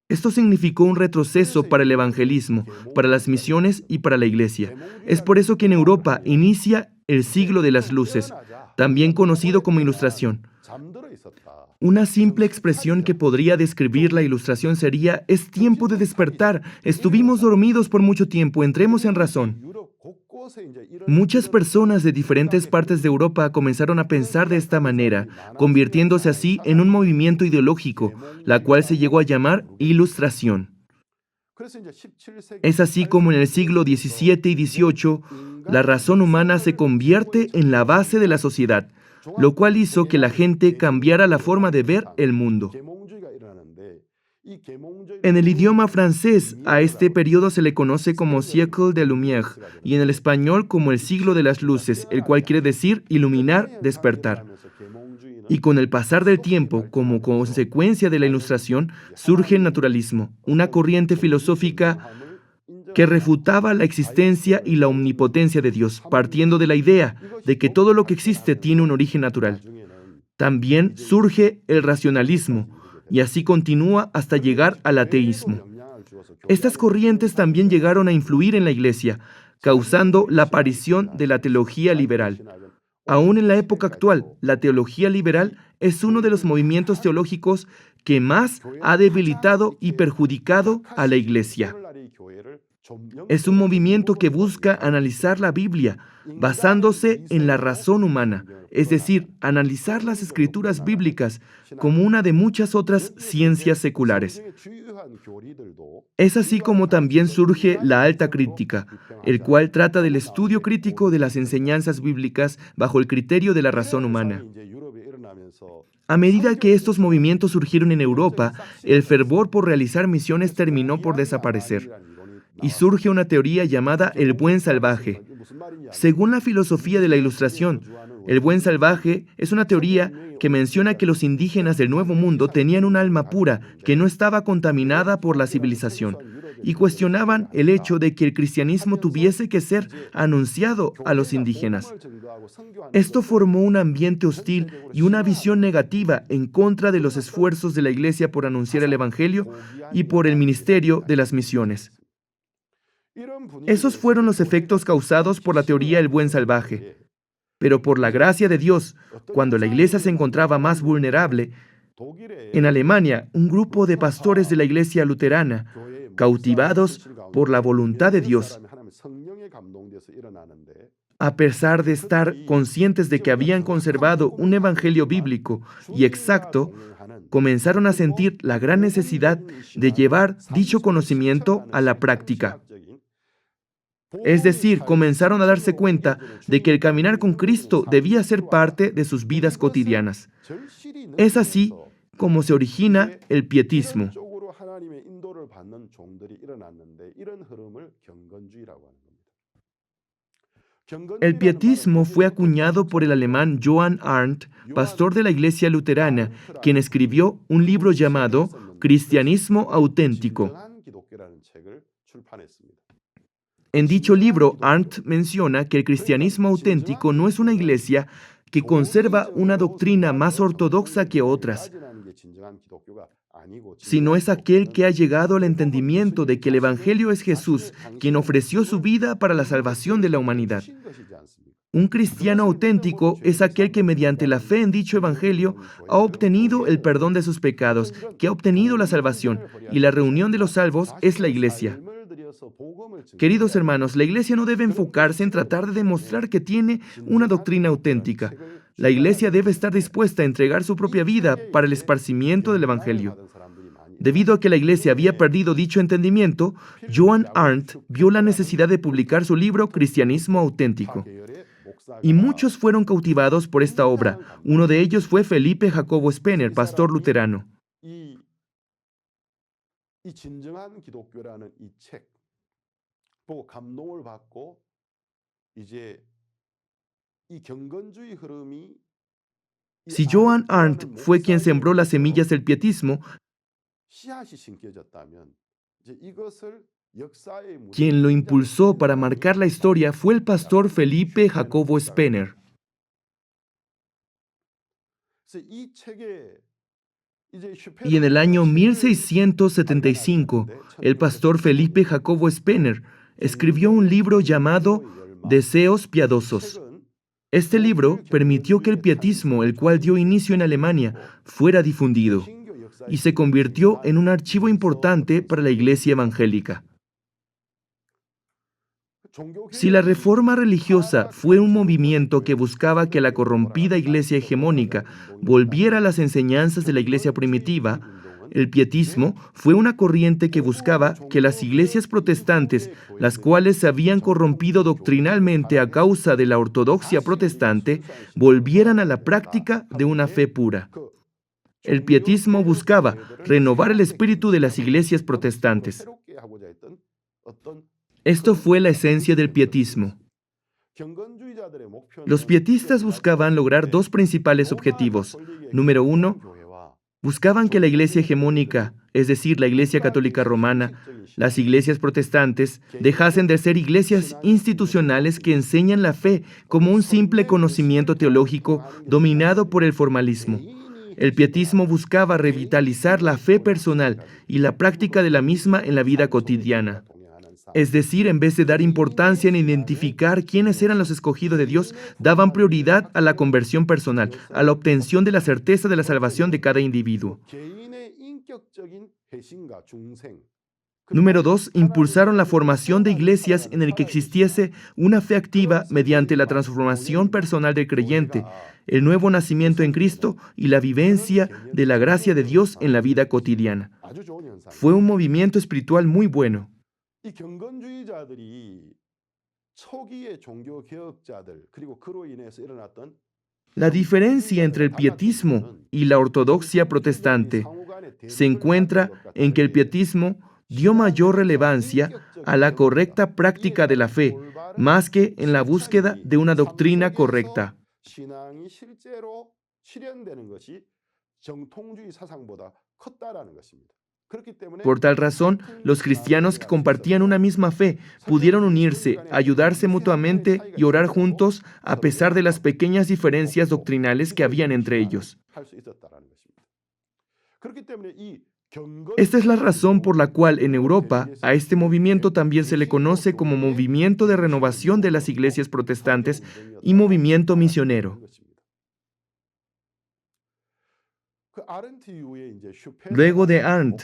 Esto significó un retroceso para el evangelismo, para las misiones y para la Iglesia. Es por eso que en Europa inicia el siglo de las luces, también conocido como Ilustración. Una simple expresión que podría describir la Ilustración sería: es tiempo de despertar, estuvimos dormidos por mucho tiempo, entremos en razón. Muchas personas de diferentes partes de Europa comenzaron a pensar de esta manera, convirtiéndose así en un movimiento ideológico, la cual se llegó a llamar Ilustración. Es así como en el siglo XVII y XVIII, la razón humana se convierte en la base de la sociedad, lo cual hizo que la gente cambiara la forma de ver el mundo. En el idioma francés, a este periodo se le conoce como siècle des Lumières, y en el español como el siglo de las luces, el cual quiere decir iluminar, despertar. Y con el pasar del tiempo, como consecuencia de la Ilustración, surge el naturalismo, una corriente filosófica que refutaba la existencia y la omnipotencia de Dios, partiendo de la idea de que todo lo que existe tiene un origen natural. También surge el racionalismo, y así continúa hasta llegar al ateísmo. Estas corrientes también llegaron a influir en la Iglesia, causando la aparición de la teología liberal. Aún en la época actual, la teología liberal es uno de los movimientos teológicos que más ha debilitado y perjudicado a la Iglesia. Es un movimiento que busca analizar la Biblia basándose en la razón humana, es decir, analizar las escrituras bíblicas como una de muchas otras ciencias seculares. Es así como también surge la alta crítica, el cual trata del estudio crítico de las enseñanzas bíblicas bajo el criterio de la razón humana. A medida que estos movimientos surgieron en Europa, el fervor por realizar misiones terminó por desaparecer, y surge una teoría llamada el buen salvaje. Según la filosofía de la Ilustración, el buen salvaje es una teoría que menciona que los indígenas del Nuevo Mundo tenían un alma pura que no estaba contaminada por la civilización, y cuestionaban el hecho de que el cristianismo tuviese que ser anunciado a los indígenas. Esto formó un ambiente hostil y una visión negativa en contra de los esfuerzos de la Iglesia por anunciar el Evangelio y por el ministerio de las misiones. Esos fueron los efectos causados por la teoría del buen salvaje. Pero por la gracia de Dios, cuando la Iglesia se encontraba más vulnerable, en Alemania, un grupo de pastores de la Iglesia luterana, cautivados por la voluntad de Dios, a pesar de estar conscientes de que habían conservado un evangelio bíblico y exacto, comenzaron a sentir la gran necesidad de llevar dicho conocimiento a la práctica. Es decir, comenzaron a darse cuenta de que el caminar con Cristo debía ser parte de sus vidas cotidianas. Es así como se origina el pietismo. El pietismo fue acuñado por el alemán Johann Arndt, pastor de la Iglesia Luterana, quien escribió un libro llamado Cristianismo Auténtico. En dicho libro, Arndt menciona que el cristianismo auténtico no es una iglesia que conserva una doctrina más ortodoxa que otras, sino es aquel que ha llegado al entendimiento de que el Evangelio es Jesús, quien ofreció su vida para la salvación de la humanidad. Un cristiano auténtico es aquel que mediante la fe en dicho Evangelio ha obtenido el perdón de sus pecados, que ha obtenido la salvación, y la reunión de los salvos es la iglesia. Queridos hermanos, la iglesia no debe enfocarse en tratar de demostrar que tiene una doctrina auténtica. La iglesia debe estar dispuesta a entregar su propia vida para el esparcimiento del Evangelio. Debido a que la iglesia había perdido dicho entendimiento, Johann Arndt vio la necesidad de publicar su libro Cristianismo Auténtico. Y muchos fueron cautivados por esta obra. Uno de ellos fue Felipe Jacobo Spener, pastor luterano. Si Johann Arndt fue quien sembró las semillas del pietismo, quien lo impulsó para marcar la historia fue el pastor Felipe Jacobo Spener. Y en el año 1675, el pastor Felipe Jacobo Spener escribió un libro llamado Deseos Piadosos. Este libro permitió que el pietismo, el cual dio inicio en Alemania, fuera difundido y se convirtió en un archivo importante para la Iglesia evangélica. Si la reforma religiosa fue un movimiento que buscaba que la corrompida iglesia hegemónica volviera a las enseñanzas de la iglesia primitiva, el pietismo fue una corriente que buscaba que las iglesias protestantes, las cuales se habían corrompido doctrinalmente a causa de la ortodoxia protestante, volvieran a la práctica de una fe pura. El pietismo buscaba renovar el espíritu de las iglesias protestantes. Esto fue la esencia del pietismo. Los pietistas buscaban lograr dos principales objetivos. Número uno, buscaban que la iglesia hegemónica, es decir, la Iglesia Católica Romana, las iglesias protestantes, dejasen de ser iglesias institucionales que enseñan la fe como un simple conocimiento teológico dominado por el formalismo. El pietismo buscaba revitalizar la fe personal y la práctica de la misma en la vida cotidiana. Es decir, en vez de dar importancia en identificar quiénes eran los escogidos de Dios, daban prioridad a la conversión personal, a la obtención de la certeza de la salvación de cada individuo. Número 2. Impulsaron la formación de iglesias en el que existiese una fe activa mediante la transformación personal del creyente, el nuevo nacimiento en Cristo y la vivencia de la gracia de Dios en la vida cotidiana. Fue un movimiento espiritual muy bueno. La diferencia entre el pietismo y la ortodoxia protestante se encuentra en que el pietismo dio mayor relevancia a la correcta práctica de la fe, más que en la búsqueda de una doctrina correcta. Por tal razón, los cristianos que compartían una misma fe pudieron unirse, ayudarse mutuamente y orar juntos a pesar de las pequeñas diferencias doctrinales que habían entre ellos. Esta es la razón por la cual en Europa a este movimiento también se le conoce como movimiento de renovación de las iglesias protestantes y movimiento misionero. Luego de Arndt,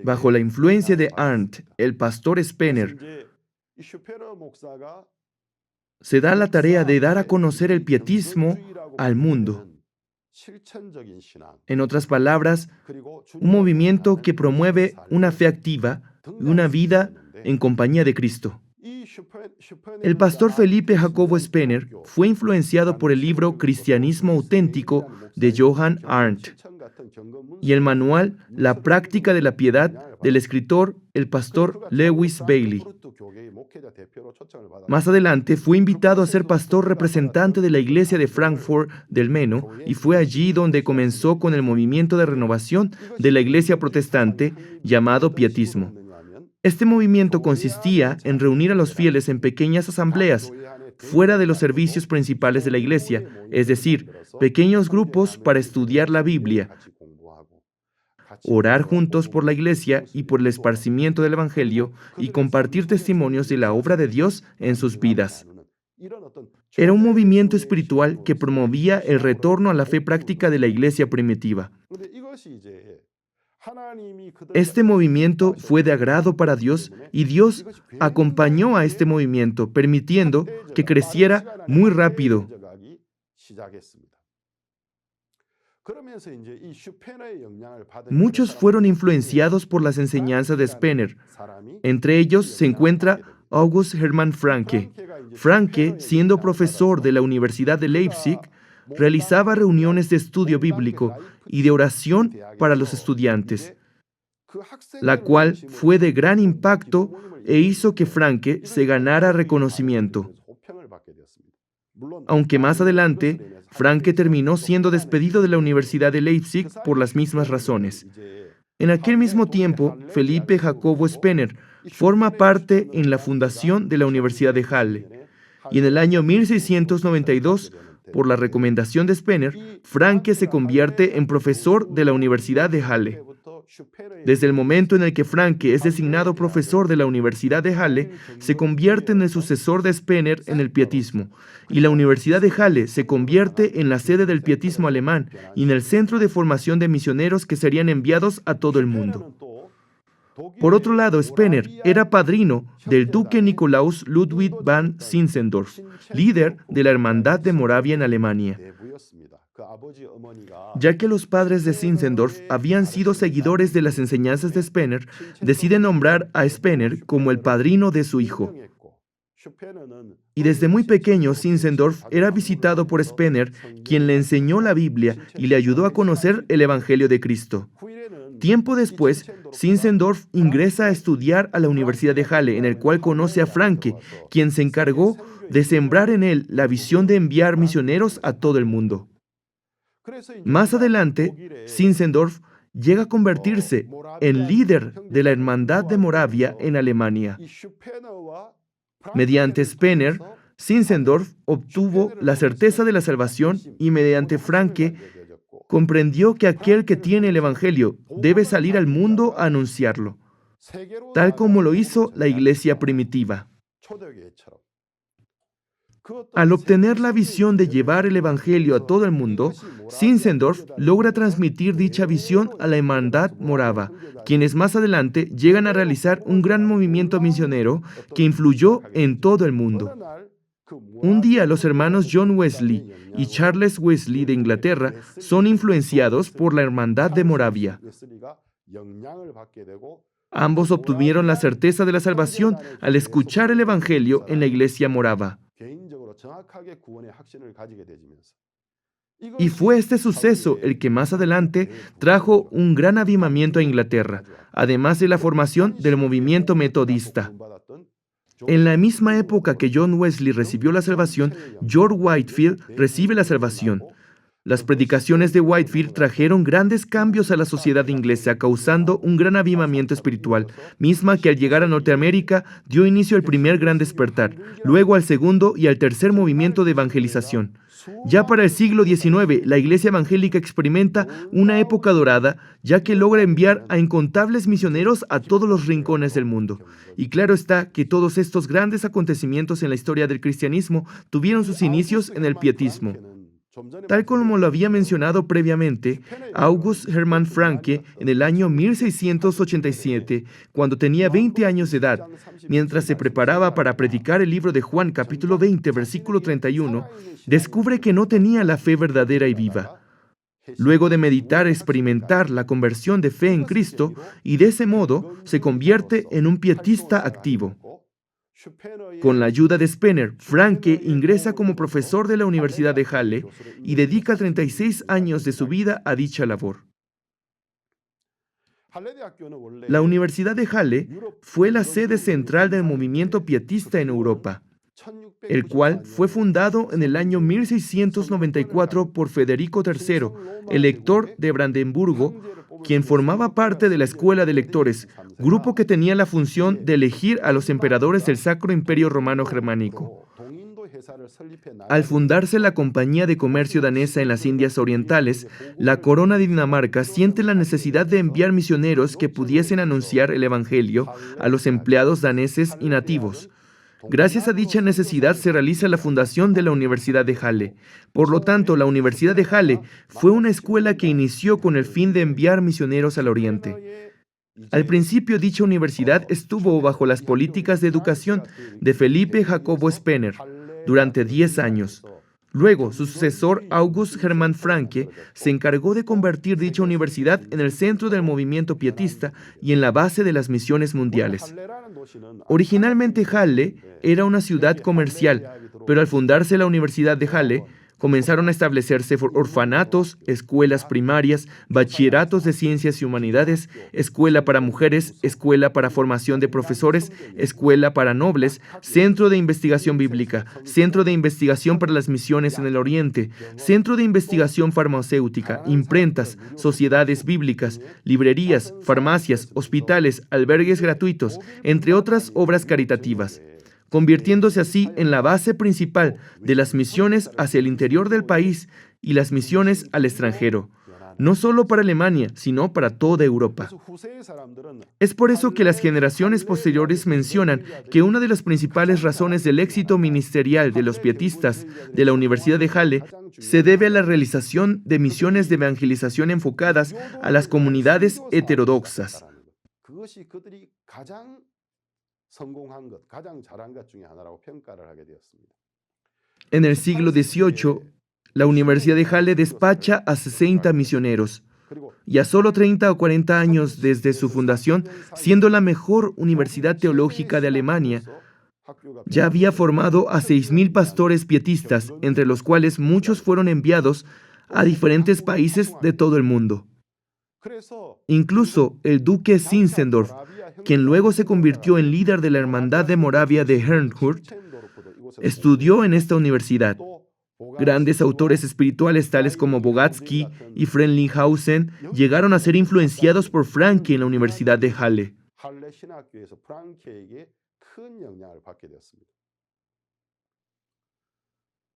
bajo la influencia de Arndt, el pastor Spener se da la tarea de dar a conocer el pietismo al mundo. En otras palabras, un movimiento que promueve una fe activa y una vida en compañía de Cristo. El pastor Felipe Jacobo Spener fue influenciado por el libro Cristianismo Auténtico de Johann Arndt y el manual La práctica de la piedad del escritor el pastor Lewis Bailey. Más adelante fue invitado a ser pastor representante de la iglesia de Frankfurt del Meno y fue allí donde comenzó con el movimiento de renovación de la iglesia protestante llamado pietismo. Este movimiento consistía en reunir a los fieles en pequeñas asambleas fuera de los servicios principales de la iglesia, es decir, pequeños grupos para estudiar la Biblia, orar juntos por la iglesia y por el esparcimiento del Evangelio y compartir testimonios de la obra de Dios en sus vidas. Era un movimiento espiritual que promovía el retorno a la fe práctica de la iglesia primitiva. Este movimiento fue de agrado para Dios y Dios acompañó a este movimiento, permitiendo que creciera muy rápido. Muchos fueron influenciados por las enseñanzas de Spener. Entre ellos se encuentra August Hermann Francke. Francke, siendo profesor de la Universidad de Leipzig, realizaba reuniones de estudio bíblico y de oración para los estudiantes, la cual fue de gran impacto e hizo que Francke se ganara reconocimiento. Aunque más adelante, Francke terminó siendo despedido de la Universidad de Leipzig por las mismas razones. En aquel mismo tiempo, Felipe Jacobo Spener forma parte en la fundación de la Universidad de Halle, y en el año 1692, por la recomendación de Spener, Francke se convierte en profesor de la Universidad de Halle. Desde el momento en el que Francke es designado profesor de la Universidad de Halle, se convierte en el sucesor de Spener en el pietismo, y la Universidad de Halle se convierte en la sede del pietismo alemán y en el centro de formación de misioneros que serían enviados a todo el mundo. Por otro lado, Spener era padrino del duque Nikolaus Ludwig van Zinzendorf, líder de la Hermandad de Moravia en Alemania, ya que los padres de Zinzendorf habían sido seguidores de las enseñanzas de Spener. Deciden nombrar a Spener como el padrino de su hijo. Y desde muy pequeño, Zinzendorf era visitado por Spener, quien le enseñó la Biblia y le ayudó a conocer el Evangelio de Cristo. Tiempo después, Zinzendorf ingresa a estudiar a la Universidad de Halle, en el cual conoce a Francke, quien se encargó de sembrar en él la visión de enviar misioneros a todo el mundo. Más adelante, Zinzendorf llega a convertirse en líder de la Hermandad de Moravia en Alemania. Mediante Spener, Zinzendorf obtuvo la certeza de la salvación y mediante Francke comprendió que aquel que tiene el Evangelio debe salir al mundo a anunciarlo, tal como lo hizo la iglesia primitiva. Al obtener la visión de llevar el Evangelio a todo el mundo, Zinzendorf logra transmitir dicha visión a la Hermandad Morava, quienes más adelante llegan a realizar un gran movimiento misionero que influyó en todo el mundo. Un día los hermanos John Wesley y Charles Wesley de Inglaterra son influenciados por la Hermandad de Moravia. Ambos obtuvieron la certeza de la salvación al escuchar el Evangelio en la iglesia morava. Y fue este suceso el que más adelante trajo un gran avivamiento a Inglaterra, además de la formación del movimiento metodista. En la misma época que John Wesley recibió la salvación, George Whitefield recibe la salvación. Las predicaciones de Whitefield trajeron grandes cambios a la sociedad inglesa, causando un gran avivamiento espiritual, misma que al llegar a Norteamérica dio inicio al primer gran despertar, luego al segundo y al tercer movimiento de evangelización. Ya para el siglo XIX, la iglesia evangélica experimenta una época dorada, ya que logra enviar a incontables misioneros a todos los rincones del mundo. Y claro está que todos estos grandes acontecimientos en la historia del cristianismo tuvieron sus inicios en el pietismo. Tal como lo había mencionado previamente, August Hermann Francke, en el año 1687, cuando tenía 20 años de edad, mientras se preparaba para predicar el libro de Juan, capítulo 20, versículo 31, descubre que no tenía la fe verdadera y viva. Luego de meditar, experimentar la conversión de fe en Cristo, y de ese modo se convierte en un pietista activo. Con la ayuda de Spener, Francke ingresa como profesor de la Universidad de Halle y dedica 36 años de su vida a dicha labor. La Universidad de Halle fue la sede central del movimiento pietista en Europa, el cual fue fundado en el año 1694 por Federico III, elector de Brandenburgo, quien formaba parte de la Escuela de Lectores, grupo que tenía la función de elegir a los emperadores del Sacro Imperio Romano Germánico. Al fundarse la Compañía de Comercio Danesa en las Indias Orientales, la Corona de Dinamarca siente la necesidad de enviar misioneros que pudiesen anunciar el Evangelio a los empleados daneses y nativos. Gracias a dicha necesidad se realiza la fundación de la Universidad de Halle. Por lo tanto, la Universidad de Halle fue una escuela que inició con el fin de enviar misioneros al Oriente. Al principio, dicha universidad estuvo bajo las políticas de educación de Felipe Jacobo Spener durante 10 años. Luego, su sucesor, August Hermann Francke, se encargó de convertir dicha universidad en el centro del movimiento pietista y en la base de las misiones mundiales. Originalmente, Halle era una ciudad comercial, pero al fundarse la Universidad de Halle, comenzaron a establecerse orfanatos, escuelas primarias, bachilleratos de ciencias y humanidades, escuela para mujeres, escuela para formación de profesores, escuela para nobles, centro de investigación bíblica, centro de investigación para las misiones en el Oriente, centro de investigación farmacéutica, imprentas, sociedades bíblicas, librerías, farmacias, hospitales, albergues gratuitos, entre otras obras caritativas, convirtiéndose así en la base principal de las misiones hacia el interior del país y las misiones al extranjero, no solo para Alemania, sino para toda Europa. Es por eso que las generaciones posteriores mencionan que una de las principales razones del éxito ministerial de los pietistas de la Universidad de Halle se debe a la realización de misiones de evangelización enfocadas a las comunidades heterodoxas. En el siglo XVIII, la Universidad de Halle despacha a 60 misioneros, y a solo 30 o 40 años desde su fundación, siendo la mejor universidad teológica de Alemania, ya había formado a 6.000 pastores pietistas, entre los cuales muchos fueron enviados a diferentes países de todo el mundo. Incluso el duque Zinzendorf, quien luego se convirtió en líder de la Hermandad de Moravia de Herrnhut, estudió en esta universidad. Grandes autores espirituales tales como Bogatsky y Frelinghuysen llegaron a ser influenciados por Francke en la Universidad de Halle.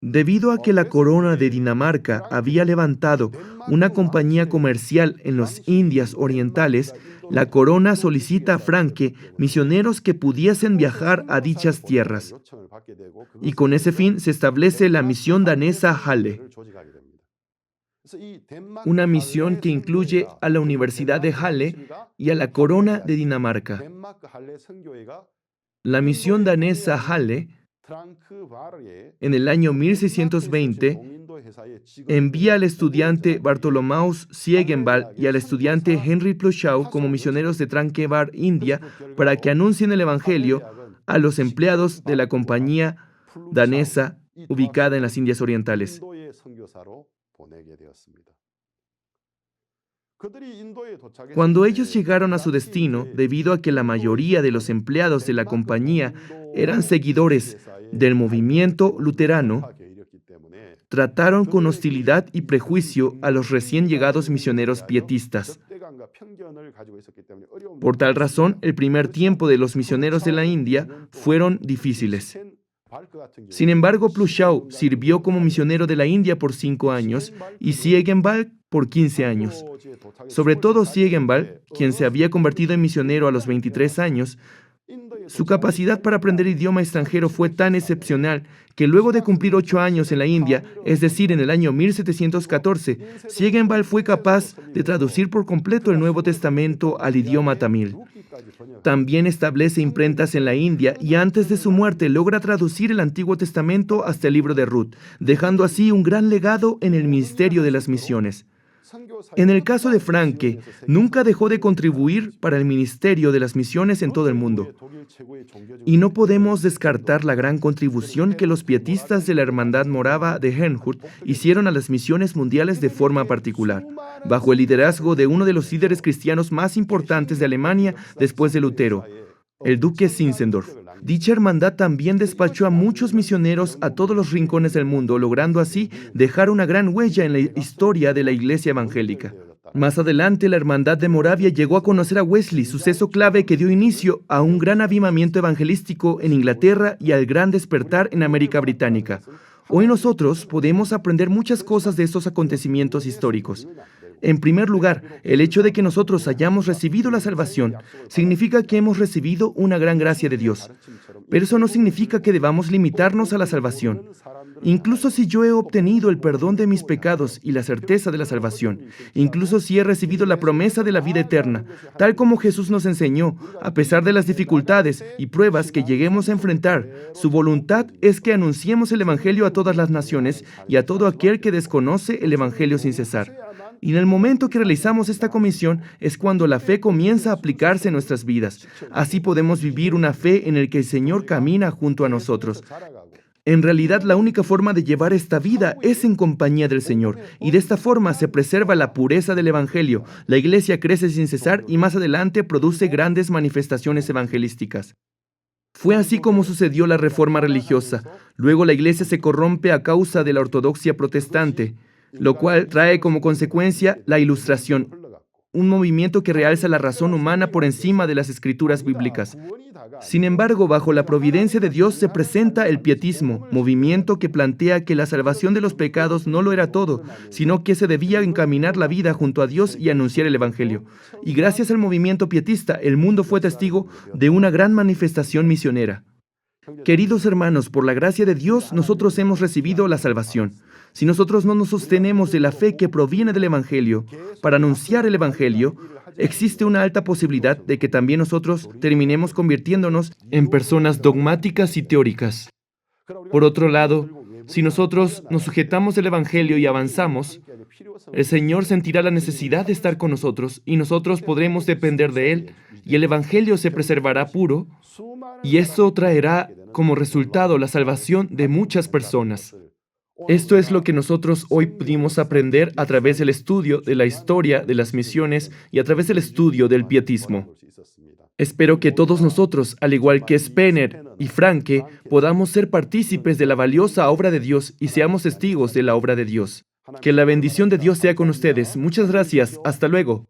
Debido a que la corona de Dinamarca había levantado una compañía comercial en las Indias Orientales, la corona solicita a Francke misioneros que pudiesen viajar a dichas tierras. Y con ese fin se establece la misión danesa Halle, una misión que incluye a la Universidad de Halle y a la corona de Dinamarca. La misión danesa Halle, en el año 1620, envía al estudiante Bartholomaus Ziegenbalg y al estudiante Henry Pluschow como misioneros de Tranquebar, India, para que anuncien el Evangelio a los empleados de la compañía danesa ubicada en las Indias Orientales. Cuando ellos llegaron a su destino, debido a que la mayoría de los empleados de la compañía eran seguidores del movimiento luterano, trataron con hostilidad y prejuicio a los recién llegados misioneros pietistas. Por tal razón, el primer tiempo de los misioneros de la India fueron difíciles. Sin embargo, Pluschow sirvió como misionero de la India por 5 años y Ziegenbalg por 15 años. Sobre todo Ziegenbalg, quien se había convertido en misionero a los 23 años, su capacidad para aprender idioma extranjero fue tan excepcional que luego de cumplir 8 años en la India, es decir, en el año 1714, Ziegenbalg fue capaz de traducir por completo el Nuevo Testamento al idioma tamil. También establece imprentas en la India y antes de su muerte logra traducir el Antiguo Testamento hasta el libro de Ruth, dejando así un gran legado en el ministerio de las misiones. En el caso de Franke, nunca dejó de contribuir para el ministerio de las misiones en todo el mundo. Y no podemos descartar la gran contribución que los pietistas de la Hermandad Morava de Herrnhut hicieron a las misiones mundiales de forma particular, bajo el liderazgo de uno de los líderes cristianos más importantes de Alemania después de Lutero, el duque Zinzendorf. Dicha hermandad también despachó a muchos misioneros a todos los rincones del mundo, logrando así dejar una gran huella en la historia de la Iglesia evangélica. Más adelante, la Hermandad de Moravia llegó a conocer a Wesley, suceso clave que dio inicio a un gran avivamiento evangelístico en Inglaterra y al gran despertar en América Británica. Hoy nosotros podemos aprender muchas cosas de estos acontecimientos históricos. En primer lugar, el hecho de que nosotros hayamos recibido la salvación significa que hemos recibido una gran gracia de Dios. Pero eso no significa que debamos limitarnos a la salvación. Incluso si yo he obtenido el perdón de mis pecados y la certeza de la salvación, incluso si he recibido la promesa de la vida eterna, tal como Jesús nos enseñó, a pesar de las dificultades y pruebas que lleguemos a enfrentar, su voluntad es que anunciemos el Evangelio a todas las naciones y a todo aquel que desconoce el Evangelio sin cesar. Y en el momento que realizamos esta comisión es cuando la fe comienza a aplicarse en nuestras vidas. Así podemos vivir una fe en la que el Señor camina junto a nosotros. En realidad, la única forma de llevar esta vida es en compañía del Señor, y de esta forma se preserva la pureza del Evangelio. La Iglesia crece sin cesar y más adelante produce grandes manifestaciones evangelísticas. Fue así como sucedió la reforma religiosa. Luego la Iglesia se corrompe a causa de la ortodoxia protestante, lo cual trae como consecuencia la Ilustración, un movimiento que realza la razón humana por encima de las escrituras bíblicas. Sin embargo, bajo la providencia de Dios se presenta el pietismo, movimiento que plantea que la salvación de los pecados no lo era todo, sino que se debía encaminar la vida junto a Dios y anunciar el Evangelio. Y gracias al movimiento pietista, el mundo fue testigo de una gran manifestación misionera. Queridos hermanos, por la gracia de Dios, nosotros hemos recibido la salvación. Si nosotros no nos sostenemos de la fe que proviene del Evangelio para anunciar el Evangelio, existe una alta posibilidad de que también nosotros terminemos convirtiéndonos en personas dogmáticas y teóricas. Por otro lado, si nosotros nos sujetamos al Evangelio y avanzamos, el Señor sentirá la necesidad de estar con nosotros y nosotros podremos depender de Él y el Evangelio se preservará puro y eso traerá como resultado la salvación de muchas personas. Esto es lo que nosotros hoy pudimos aprender a través del estudio de la historia de las misiones y a través del estudio del pietismo. Espero que todos nosotros, al igual que Spener y Franke, podamos ser partícipes de la valiosa obra de Dios y seamos testigos de la obra de Dios. Que la bendición de Dios sea con ustedes. Muchas gracias. Hasta luego.